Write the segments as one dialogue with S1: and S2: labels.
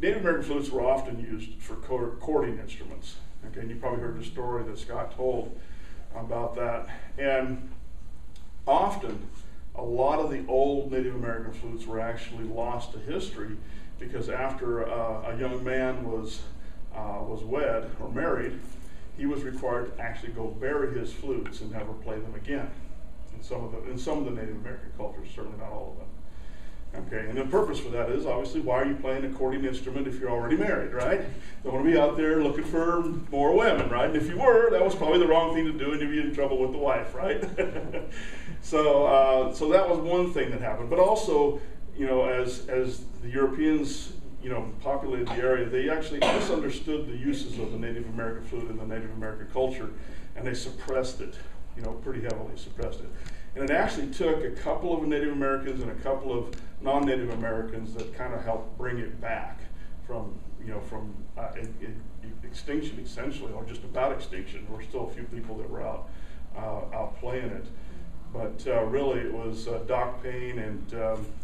S1: Native American flutes were often used for chording instruments. Okay, and you probably heard the story that Scott told about that. And often, a lot of the old Native American flutes were actually lost to history because after a young man was wed or married, he was required to actually go bury his flutes and never play them again. In some of the Native American cultures, certainly not all of them. Okay, and the purpose for that is obviously, why are you playing a chording instrument if you're already married, right? You don't want to be out there looking for more women, right? And if you were, that was probably the wrong thing to do, and you'd be in trouble with the wife, right? So that was one thing that happened. But also, you know, as the Europeans, you know, populated the area, they actually misunderstood the uses of the Native American flute in the Native American culture, and they suppressed it, you know, pretty heavily suppressed it. And it actually took a couple of Native Americans and a couple of non-Native Americans that kind of helped bring it back from, you know, from extinction essentially, or just about extinction. There were still a few people that were out playing it. But really it was Doc Payne and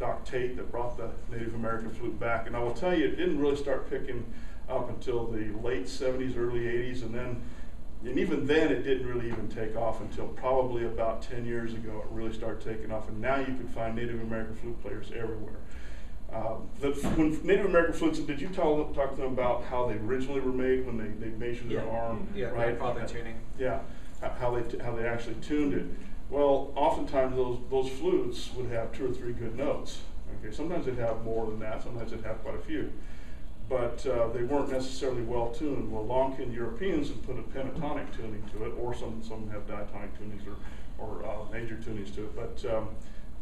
S1: Doc Tate that brought the Native American flute back. And I will tell you, it didn't really start picking up until the late 70s, early 80s, and even then it didn't really even take off until probably about 10 years ago. It really started taking off, and now you can find Native American flute players everywhere. When Native American flutes, did you talk to them about how they originally were made when they measured their arm?
S2: Yeah,
S1: right?
S2: grandfather tuning.
S1: Yeah, how they actually tuned it. Well, oftentimes those flutes would have 2 or 3 good notes. Okay, sometimes they'd have more than that. Sometimes they'd have quite a few. But they weren't necessarily well tuned. Well, long-kin Europeans had put a pentatonic tuning to it, or some have diatonic tunings or major tunings to it, but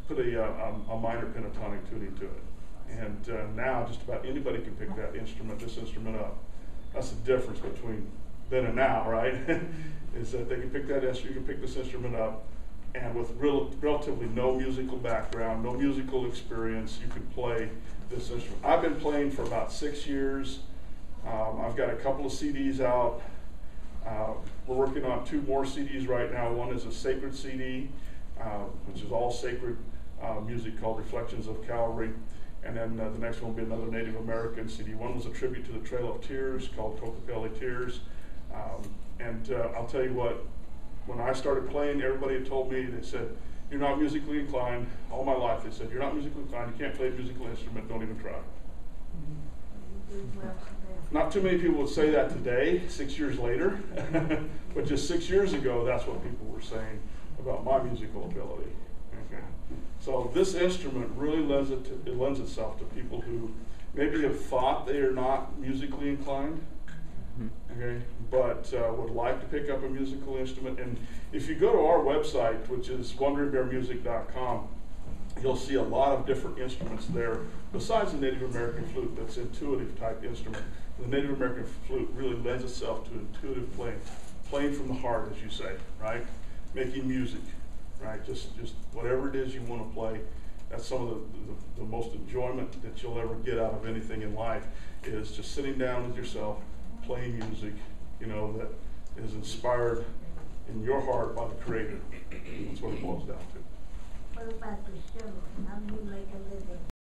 S1: put a minor pentatonic tuning to it. And now just about anybody can pick this instrument up. That's the difference between then and now, right? Is that they can pick that instrument, you can pick this instrument up, and with relatively no musical background, no musical experience, you can play this instrument. I've been playing for about 6 years. I've got a couple of CDs out. We're working on 2 more CDs right now. One is a sacred CD, which is all sacred music called Reflections of Calvary. And then the next one will be another Native American CD. One was a tribute to the Trail of Tears called Tocopelli Tears. I'll tell you what, when I started playing, everybody had told me, they said, "You're not musically inclined." All my life they said, "You're not musically inclined, you can't play a musical instrument, don't even try." Not too many people would say that today, 6 years later, but just 6 years ago, that's what people were saying about my musical ability. Okay. So this instrument really lends itself to people who maybe have thought they are not musically inclined, okay, but would like to pick up a musical instrument. And if you go to our website, which is wonderingbearmusic.com, you'll see a lot of different instruments there besides the Native American flute. That's intuitive type instrument. The Native American flute really lends itself to intuitive playing from the heart, as you say, right? Making music, right? Just whatever it is you want to play. That's some of the most enjoyment that you'll ever get out of anything in life, is just sitting down with yourself, playing music, you know, that is inspired in your heart by the Creator. That's what it boils down to.
S3: What about the show? How do you make a living?